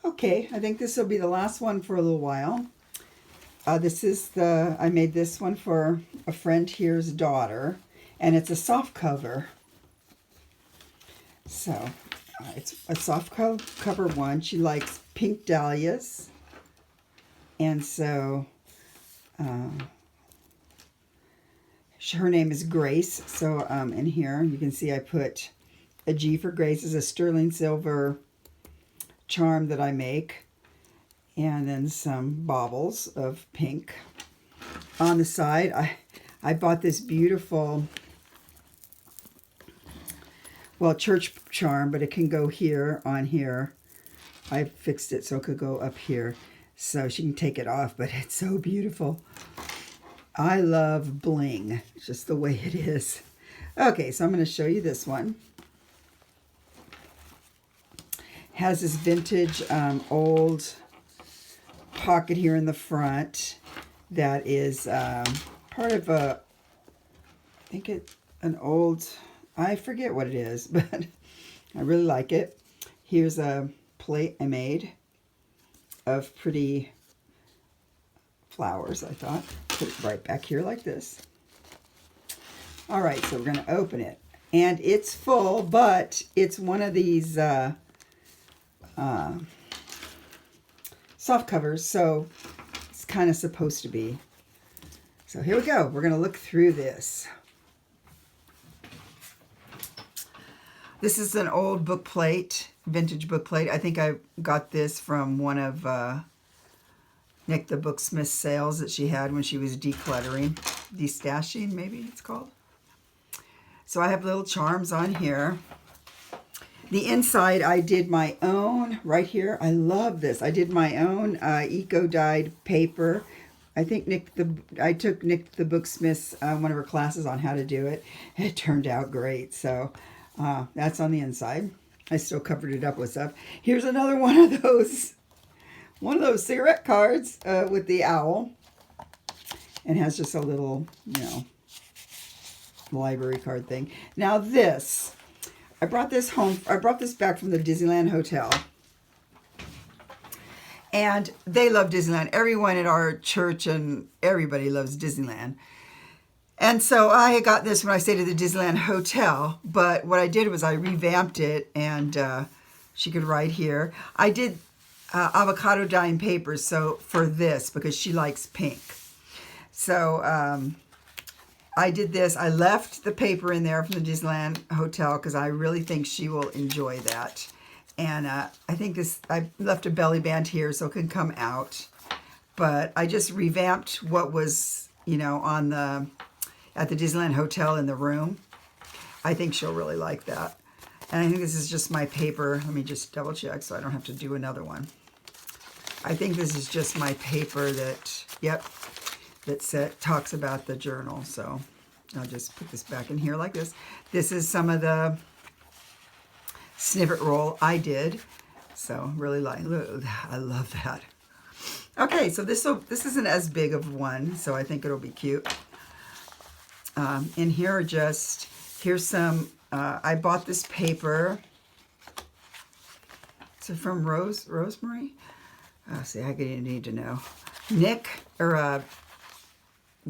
Okay, I think this will be the last one for a little while. I made this one for a friend here's daughter, and it's a soft cover. So it's a soft cover one. She likes pink dahlias, and so her name is Grace. So in here you can see I put a G for Grace is a sterling silver charm that I make, and then some baubles of pink. On the side, I bought this beautiful, well, church charm, but it can go here on here. I fixed it so it could go up here, so she can take it off, but it's so beautiful. I love bling, just the way it is. Okay, so I'm going to show you this one. Has this vintage old pocket here in the front that is part of a, I think it's an old, I forget what it is, but I really like it. Here's a plate I made of pretty flowers, I thought. Put it right back here like this. All right, so we're going to open it. And it's full, but it's one of these soft covers, so it's kind of supposed to be. So here we go. We're going to look through this. This is an old book plate, vintage book plate. I think I got this from one of Nick the Booksmith's sales that she had when she was decluttering, destashing maybe it's called. So I have little charms on here. The inside, I did my own right here. I love this. I did my own eco-dyed paper. I think I took Nick the Booksmith's one of her classes on how to do it. It turned out great. So that's on the inside. I still covered it up with stuff. Here's another one of those cigarette cards with the owl, and has just a little, library card thing. Now this. I brought this back from the Disneyland Hotel. And they love Disneyland. Everyone at our church and everybody loves Disneyland. And so I got this when I stayed at the Disneyland Hotel. But what I did was I revamped it, and she could write here. I did avocado dyeing papers for this because she likes pink. So I did this. I left the paper in there from the Disneyland Hotel because I really think she will enjoy that. And I think I left a belly band here so it can come out. But I just revamped what was, at the Disneyland Hotel in the room. I think she'll really like that. And I think this is just my paper. Let me just double check so I don't have to do another one. I think this is just my paper that talks about the journal. So I'll just put this back in here like this. This is some of the snippet roll I did. So really I love that. Okay, so this isn't as big of one, so I think it'll be cute. In here here's some, I bought this paper. Is it from Rosemary? See, I need to know. Nick, or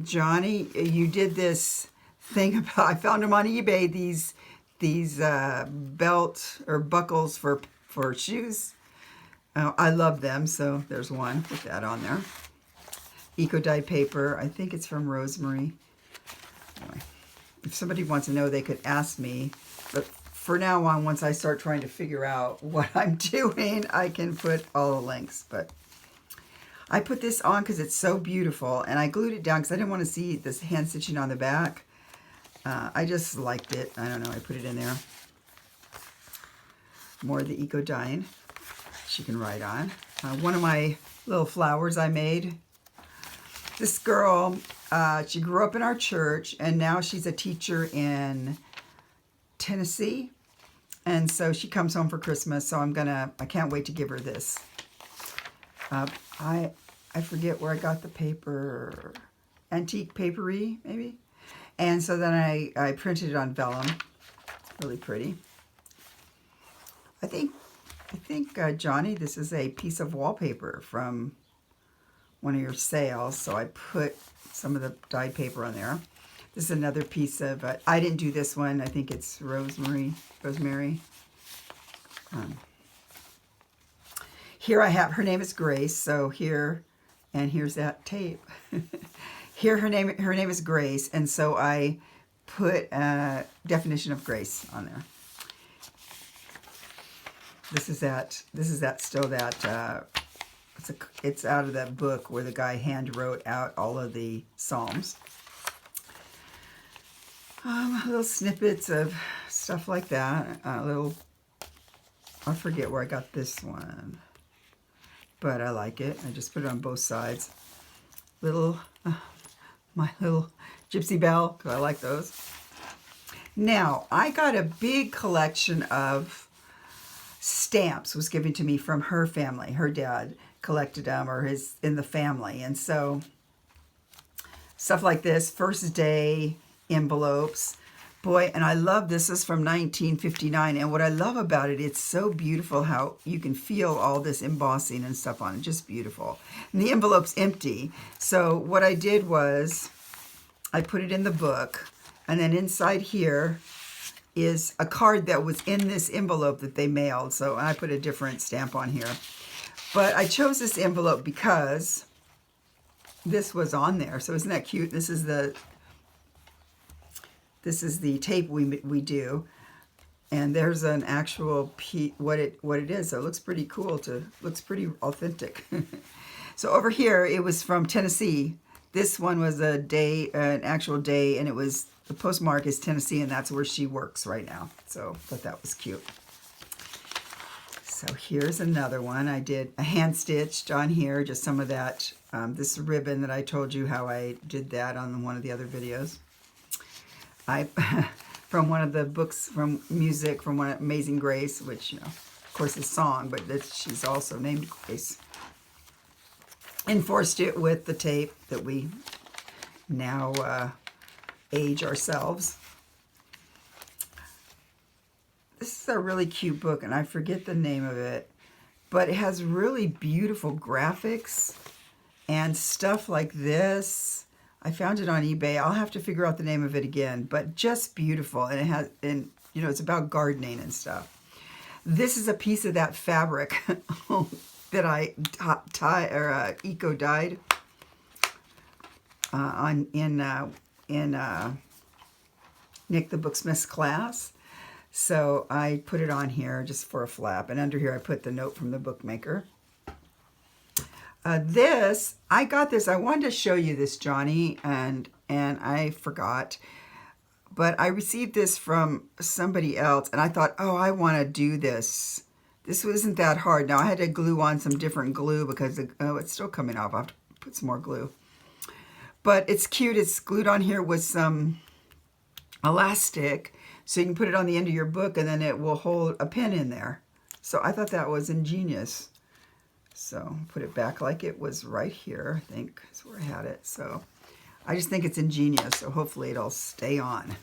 Johnny, you did this thing about, I found them on eBay, these belt or buckles for shoes. I love them, so there's one. Put that on there. Eco-dyed paper. I think it's from Rosemary. Anyway, if somebody wants to know, they could ask me. But for now on, once I start trying to figure out what I'm doing, I can put all the links. But I put this on because it's so beautiful, and I glued it down because I didn't want to see this hand stitching on the back. I just liked it. I don't know. I put it in there. More of the eco dyeing she can write on. One of my little flowers I made. This girl, she grew up in our church, and now she's a teacher in Tennessee. And so she comes home for Christmas, so I can't wait to give her this. I forget where I got the paper. Antique Papery, maybe? And so then I printed it on vellum. Really pretty. I think think, Johnny, this is a piece of wallpaper from one of your sales. So I put some of the dyed paper on there. This is another piece of, I didn't do this one. I think it's rosemary. Here I have, her name is Grace. So here, and here's that tape. Here her name is Grace. And so I put a definition of grace on there. This is that it's out of that book where the guy hand wrote out all of the Psalms. Little snippets of stuff like that. I forget where I got this one, but I like it. I just put it on both sides. My little Gypsy Belle, because I like those. Now, I got a big collection of stamps, was given to me from her family. Her dad collected them, or his in the family. And so, stuff like this, first day envelopes. Boy, and I love this. This is from 1959. And what I love about it, it's so beautiful how you can feel all this embossing and stuff on it. Just beautiful. And the envelope's empty. So what I did was I put it in the book. And then inside here is a card that was in this envelope that they mailed. So I put a different stamp on here. But I chose this envelope because this was on there. So isn't that cute? This is the tape we do, and there's an actual what it is. So it looks pretty cool. Looks pretty authentic. So over here, it was from Tennessee. This one was an actual day, and it was the postmark is Tennessee, and that's where she works right now. So I thought that was cute. So here's another one. I did a hand stitched on here, just some of that. This ribbon that I told you how I did that on one of the other videos. From one of the books from music from one Amazing Grace, which, you know, of course is song, but she's also named Grace. Enforced it with the tape that we now age ourselves. This is a really cute book, and I forget the name of it, but it has really beautiful graphics and stuff like this. I found it on eBay. I'll have to figure out the name of it again, but just beautiful. And it has, and you know, it's about gardening and stuff. This is a piece of that fabric that I eco dyed in Nick the Booksmith's class. So I put it on here just for a flap, and under here I put the note from the bookmaker. I got this. I wanted to show you this, Johnny, and I forgot. But I received this from somebody else, and I thought, oh, I want to do this. This wasn't that hard. Now, I had to glue on some different glue because, it's still coming off. I'll have to put some more glue. But it's cute. It's glued on here with some elastic, so you can put it on the end of your book, and then it will hold a pen in there. So I thought that was ingenious. So put it back like it was right here, I think is where I had it. So I just think it's ingenious. So hopefully it'll stay on.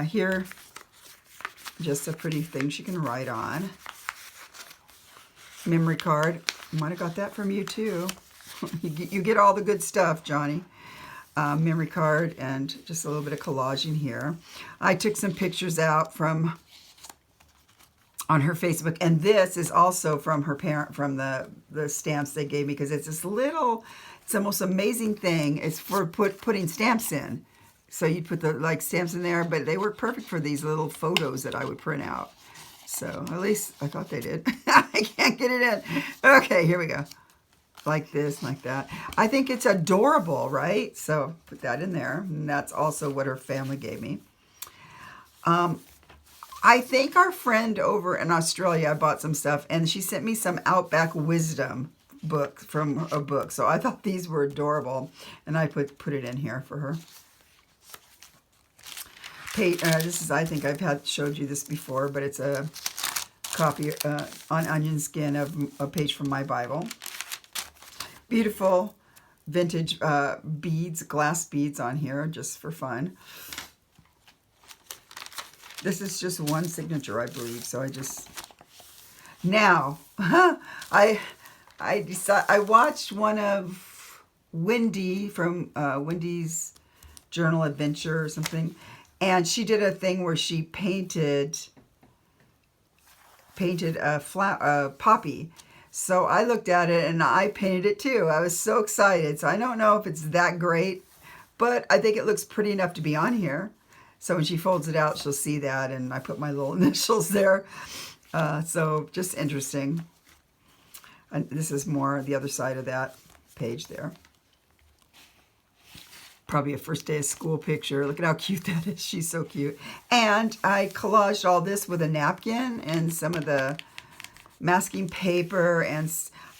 Here, just a pretty thing she can write on. Memory card. Might have got that from you too. You get all the good stuff, Johnny. Memory card and just a little bit of collaging here. I took some pictures out from on her Facebook, and this is also from her parent, from the stamps they gave me, because it's this little, it's the most amazing thing. It's for putting stamps in. So you'd put the stamps in there, but they were perfect for these little photos that I would print out. So at least I thought they did. I can't get it in. Okay, here we go. Like this, like that. I think it's adorable, right? So put that in there. And that's also what her family gave me. I think our friend over in Australia, I bought some stuff, and she sent me some Outback Wisdom book from a book. So I thought these were adorable, and I put it in here for her. This is, I think I've showed you this before, but it's a copy on onion skin of a page from my Bible. Beautiful vintage beads, glass beads on here, just for fun. This is just one signature, I believe, so I just Now, I watched one of Wendy from Wendy's Journal Adventure or something, and she did a thing where she painted a poppy. So I looked at it and I painted it too. I was so excited. So I don't know if it's that great, but I think it looks pretty enough to be on here. So when she folds it out, she'll see that, and I put my little initials there. So just interesting. And this is more the other side of that page there. Probably a first day of school picture. Look at how cute that is. She's so cute. And I collaged all this with a napkin and some of the masking paper, and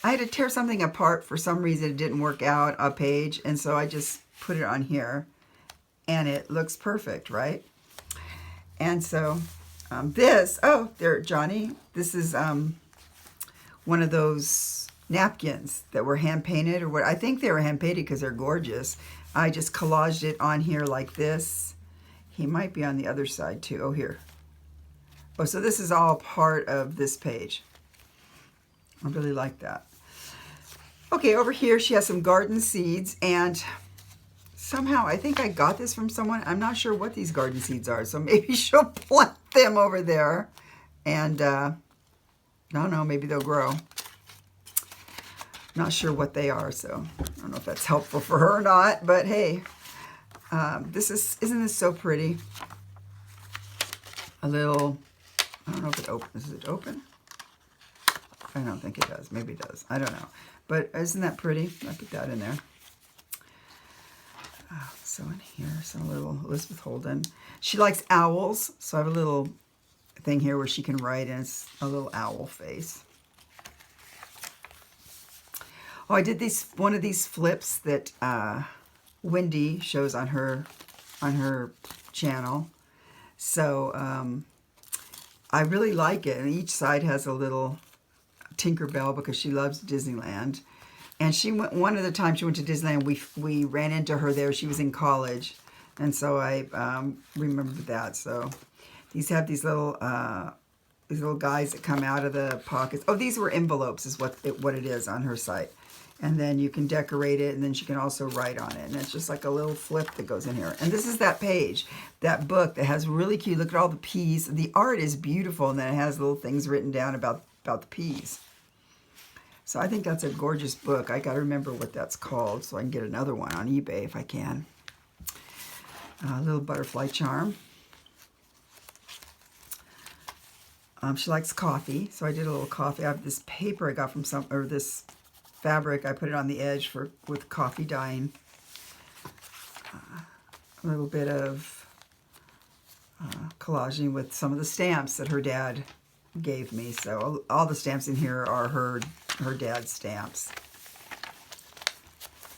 I had to tear something apart for some reason. It didn't work out, a page, and so I just put it on here, and it looks perfect, right? And so oh, there, Johnny, this is one of those napkins that were hand painted, or what I think they were hand painted because they're gorgeous. I just collaged it on here like this. He might be on the other side too. Oh, here. Oh, so this is all part of this page. I really like that. Okay, over here she has some garden seeds, and somehow I think I got this from someone. I'm not sure what these garden seeds are, so maybe she'll plant them over there, and I don't know, maybe they'll grow. Not sure what they are, so I don't know if that's helpful for her or not, but hey, isn't this so pretty? A little, I don't know if it opens. Does it open? I don't think it does. Maybe it does. I don't know. But isn't that pretty? I put that in there. So in here, some little Elizabeth Holden. She likes owls, so I have a little thing here where she can write, and it's a little owl face. Oh, I did one of these flips that Wendy shows on her channel. So I really like it, and each side has a little Tinkerbell because she loves Disneyland. And she went, one of the times she went to Disneyland, we ran into her there. She was in college, and so I remembered that. So these have these little guys that come out of the pockets. Oh, these were envelopes, is what it is on her site. And then you can decorate it, and then she can also write on it. And it's just like a little flip that goes in here. And this is that page, that book that has really cute, look at all the peas. The art is beautiful, and then it has little things written down about the peas. So I think that's a gorgeous book. I got to remember what that's called so I can get another one on eBay if I can. A little butterfly charm. She likes coffee, so I did a little coffee. I have this paper I got from this fabric. I put it on the edge with coffee dyeing. A little bit of collaging with some of the stamps that her dad gave me. So all the stamps in here are her dad's stamps.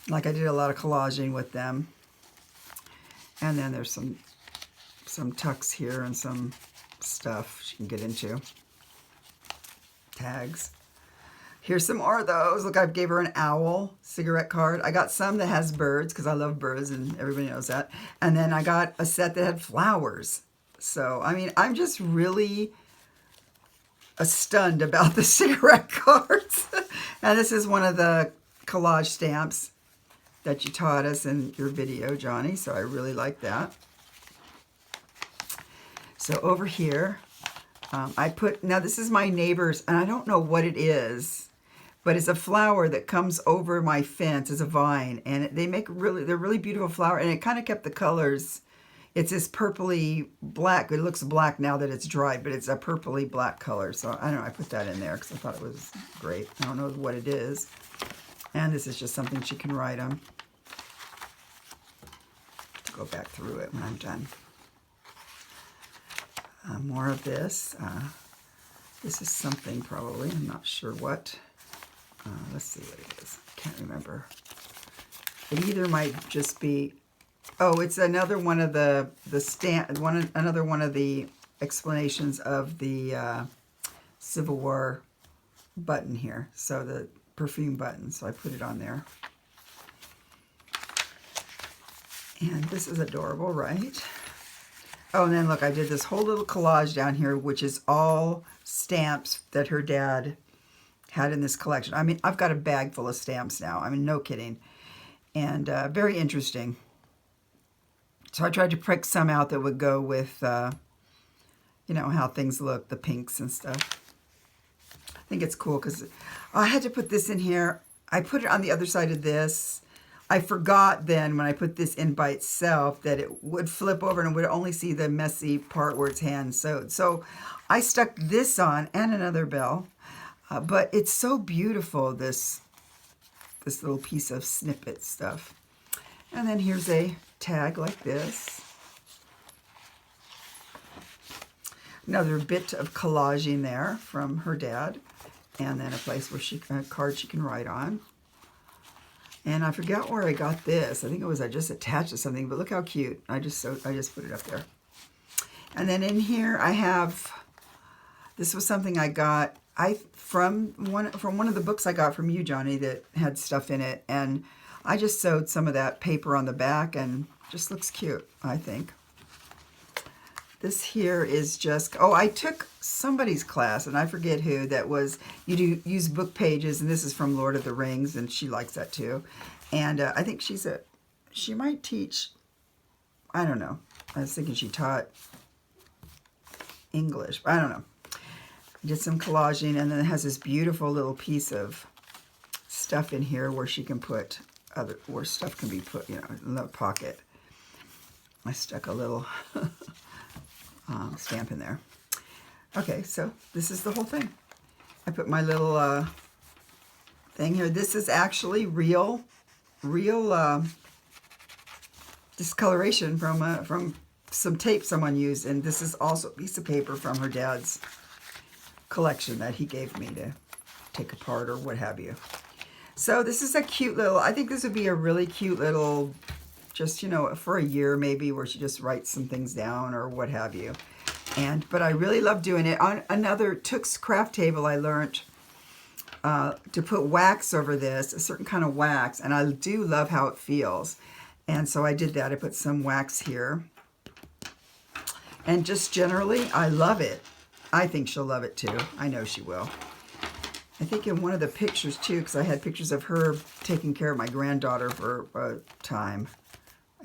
Like I did a lot of collaging with them. And then there's some tucks here and some stuff she can get into. Tags. Here's some more of those. Look, I gave her an owl cigarette card. I got some that has birds because I love birds and everybody knows that. And then I got a set that had flowers. So, I mean, I'm just really stunned about the cigarette cards. And this is one of the collage stamps that you taught us in your video, Johnny. So I really like that. So over here, now this is my neighbor's, and I don't know what it is, but it's a flower that comes over my fence as a vine, and they're really beautiful flower, and it kind of kept the colors. It's this purpley black. It looks black now that it's dried, but it's a purpley black color. So I don't know, I put that in there because I thought it was great. I don't know what it is. And this is just something she can write on. Go back through it when I'm done. More of this. This is something probably. I'm not sure what. Let's see what it is. I can't remember. It either might just be. Oh, it's another one of another one of the explanations of the Civil War button here. So the perfume button. So I put it on there. And this is adorable, right? Oh, and then look, I did this whole little collage down here, which is all stamps that her dad had in this collection. I mean, I've got a bag full of stamps now. I mean, no kidding. And very interesting. So I tried to prick some out that would go with, you know, how things look, the pinks and stuff. I think it's cool because I had to put this in here. I put it on the other side of this. I forgot then when I put this in by itself that it would flip over and would only see the messy part where it's hand sewed. So I stuck this on and another bell. But it's so beautiful, this little piece of snippet stuff. And then here's a tag like this. Another bit of collaging there from her dad. And then a place where a card she can write on. And I forgot where I got this. I think it was I just attached to something, but look how cute. I just put it up there. And then in here I have, this was something I got from one of the books I got from you, Johnny, that had stuff in it. And I just sewed some of that paper on the back and just looks cute, I think. This here is just, oh, I took somebody's class, and I forget who, that was, you use book pages, and this is from Lord of the Rings, and she likes that too. And I think she might teach, I don't know. I was thinking she taught English, but I don't know. I did some collaging, and then it has this beautiful little piece of stuff in here where she can put where stuff can be put, you know, in the pocket. I stuck a little stamp in there. Okay, so this is the whole thing. I put my little thing here. This is actually real discoloration from some tape someone used, and this is also a piece of paper from her dad's collection that he gave me to take apart or what have you. So this is a cute little, I think this would be a really cute little, just, you know, for a year maybe, where she just writes some things down or what have you. But I really love doing it. On another Tooks craft table, I learned to put wax over this, a certain kind of wax, and I do love how it feels. And so I did that. I put some wax here. And just generally, I love it. I think she'll love it too. I know she will. I think in one of the pictures too, because I had pictures of her taking care of my granddaughter for a time.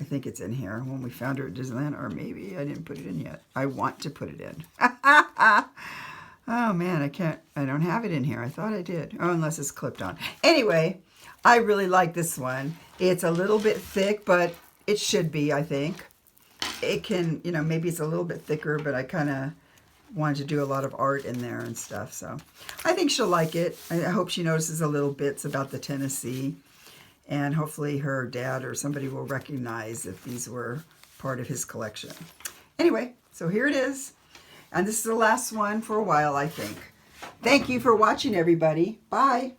I think it's in here when we found her at Disneyland, or maybe I didn't put it in yet. I want to put it in. Oh man, I don't have it in here. I thought I did. Oh, unless it's clipped on. Anyway, I really like this one. It's a little bit thick, but it should be, I think. It can, you know, maybe it's a little bit thicker, but I kind of wanted to do a lot of art in there and stuff. So I think she'll like it. I hope she notices a little bits about the Tennessee. And hopefully her dad or somebody will recognize that these were part of his collection. Anyway, so here it is. And this is the last one for a while, I think. Thank you for watching, everybody. Bye.